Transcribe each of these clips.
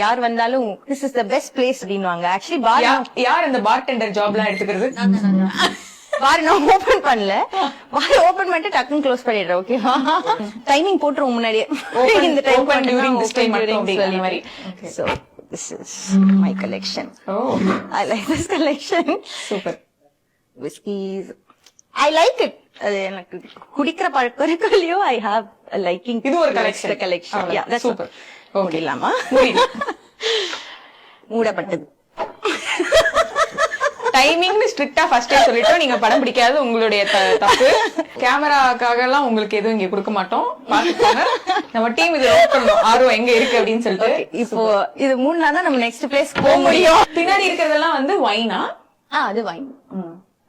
யார் வந்தாலும் this is the best place அப்படின்வாங்க. ஆக்சுவலி பார் யார் இந்த பார்டெண்டர் ஜாப்லாம் எடுத்துக்கிறது? பார் நான் ஓபன் பண்ணல, பார் ஓபன் பண்ணிட்டு டக்குன்னு க்ளோஸ் பண்ணிடுறேன். ஓகேவா? டைமிங் போட்டுருவோம் முன்னாடியே, இந்த time open during this time மட்டும் அப்படிங்கிற மாதிரி. So this is my collection. I like this collection. Super. Whiskeys. I like it. அது எனக்கு குடிக்கிற பழக்கம் இருக்கு இல்லையோ, I have a liking. இது ஒரு collection. Yeah, that's super. Okay. இல்லாமா மூடப்பட்டது. டைமிங் ஸ்ட்ரிக்ட்டா ஃபர்ஸ்டே சொல்லிட்டோம். நீங்க படம் பிடிக்காது உங்களுடைய தப்பு. கேமராக்காக எல்லாம் உங்களுக்கு எதுவும் இங்க கொடுக்க மாட்டோம், பாத்துக்கோங்க. நம்ம டீம் இது நோட் பண்ணோம் ஆர்வம் எங்க இருக்கு அப்படின்னு சொல்லிட்டு. இப்போ இது 3 நாள் தான் நம்ம நெக்ஸ்ட் பிளேஸ் போக முடியும். பின்னாடி இருக்கிறதெல்லாம் வந்து வைனா? அது வைன்.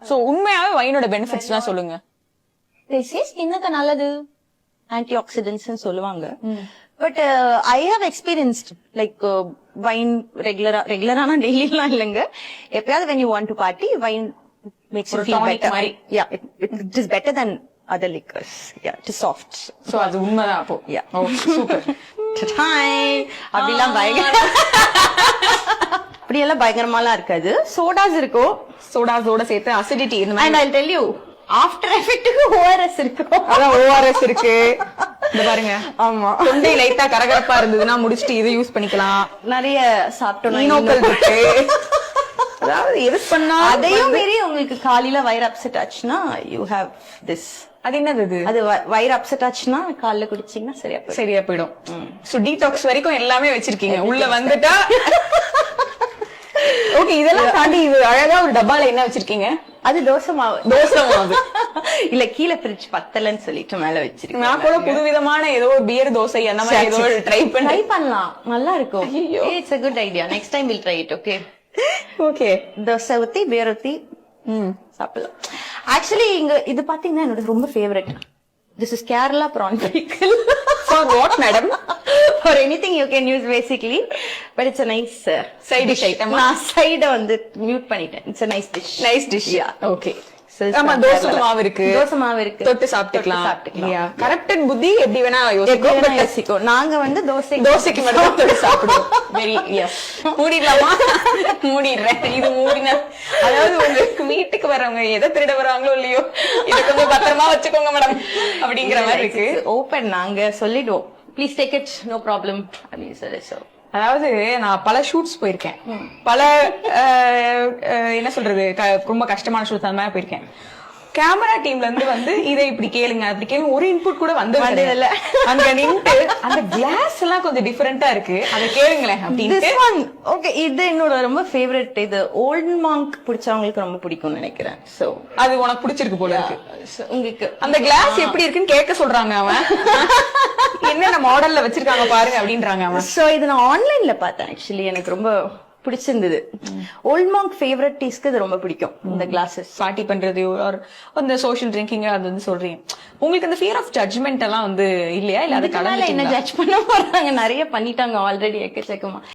சோ உண்மையாவே வைனோட பெனிஃபிட்ஸ் எல்லாம் சொல்லுங்க. ஸ்கின்னுக்கு நல்லது, ஆன்டி ஆக்சிடென்ட்ஸ் சொல்லுவாங்க. But I have experienced like wine ரெகுலரான டெய்லி எல்லாம் இல்லைங்க. எப்பயாவது when you want to party, wine makes you feel better. Yeah, it is better than other liquors. Yeah, it is soft. So அது உண்மைதான் அப்போ. Yeah. Super. அப்படிலாம் அப்படியெல்லாம் பயங்கரமாலாம் இருக்காது. சோடாஸ் இருக்கும், சோடாஸோட சேர்த்து அசிடிட்டி இந்த மாதிரி. and I'll tell you after எஃபெக்ட்டுக்கு ORS இருக்கும். அதான் ORS இருக்கு. இந்த பாருங்க, ஆமா, தொண்டை லைட்டா கரகரப்பா இருந்ததுன்னா முடிச்சிட்டு இதை யூஸ் பண்ணிக்கலாம். நிறைய சாப்பிட்டோம் இருக்கு. அதாவது எது பண்ணா அதையும் மீறி உங்களுக்கு காலையில வயிறு அப்செட் ஆச்சுன்னா யூ ஹேவ் திஸ். அது என்னது? அது வயிறு அப்செட் ஆச்சுன்னா காலைல குடிச்சீங்கன்னா சரியா போயிடும். சோ டீடாக்ஸ் வரைக்கும் எல்லாமே வச்சிருக்கீங்க உள்ள வந்துட்டா. ஓகே, இதெல்லாம் தாண்டி இது அழகா ஒரு டப்பால என்ன வச்சிருக்கீங்க? அது தோசை மாவு. இல்ல கீழே ஃப்ரிட்ஜ் பத்தலன்னு சொல்லிட்டு மேல வச்சிருக்கேன். நான் கூட புதுவிதமான ஏதோ ஒரு பியர் தோசை அந்த மாதிரி ஏதோ ட்ரை பண்ணலாம், நல்லா இருக்கும். It's a good idea. next time we'll try it. okay? Okay. Dosa ஊத்தி பியர் ஊத்தி சாப்பிடலாம். ஆக்சுவலி இங்க இது பாத்தீங்கன்னா என்னோட ரொம்ப favourite. This is Kerala prawn pickle. For what, madam? For anything you can use basically, but it's a nice side dish item. நான் சைட வந்து மியூட் பண்ணிட்டேன். It's a nice dish. Nice dish. Yeah. Okay. ஆமா, தோசை மாவு இருக்கு, தொட்டு சாப்பிட்டுக்கலாம். Corrected புத்தி எப்படி வேணா யோசிக்கும். நாங்க வந்து தோசைக்கு மட்டும் தொட்டு சாப்பிடுவோம். Very yes. மூடிடலாமா? மூடிடுறேன். இது மூடினா அதாவது உங்களுக்கு வீட்டுக்கு வரவங்க எதை திருட வராங்களோ இல்லையோ இதை கொஞ்சம் பத்திரமா வச்சுக்கோங்க மேடம் அப்படிங்கிற மாதிரி இருக்கு. ஓபன் நாங்க சொல்லிடுவோம், please take it, no problem அப்படின்னு சொல்லி. அதாவது நான் பல ஷூட்ஸ் போயிருக்கேன், பல என்ன சொல்றது ரொம்ப கஷ்டமான ஷூட்ஸ் அந்த மாதிரி போயிருக்கேன். கேமரா டீம்ல இருந்து வந்து இதை இப்படி கேளுங்க அப்படி கேளுங்க ஒரு இன்புட் கூட வந்தது இல்ல. அங்க நின்று அந்த கிளாஸ் எல்லாம் கொஞ்சம் டிஃபரெண்டா இருக்கு, அதை கேளுங்களேன் அப்படின்னு. ஓகே, இது என்னோட ரொம்ப ஃபேவரட். இது ஓல்ட் மாங்க் பிடிச்சவங்களுக்கு ரொம்ப பிடிக்கும்னு நினைக்கிறேன். சோ அது உனக்கு பிடிச்சிருக்கு போல இருக்கு. உங்களுக்கு அந்த கிளாஸ் எப்படி இருக்குன்னு கேட்க சொல்றாங்க அவன். என்னென்ன மாடல்ல வச்சிருக்காங்க பாருங்க அப்படின்றாங்க அவன். சோ இது நான் ஆன்லைன்ல பார்த்தேன். ஆக்சுவலி எனக்கு ரொம்ப பிடிச்சிருந்தது. ஓல்ட் மாங்க் ஃபேவரட் டீஸ்க்கு இது ரொம்ப பிடிக்கும். இந்த கிளாஸஸ் பார்ட்டி பண்றது அந்த சோஷியல் ட்ரிங்கிங் அது வந்து சொல்றீங்க. உங்களுக்கு அந்த ஃபியர் ஆஃப் ஜட்ஜ்மெண்ட் எல்லாம் வந்து இல்லையா? இல்ல அது கடவுள் என்ன ஜட்ஜ் பண்ண போறாங்க, நிறைய பண்ணிட்டாங்க ஆல்ரெடி எக்கச்சக்கமா.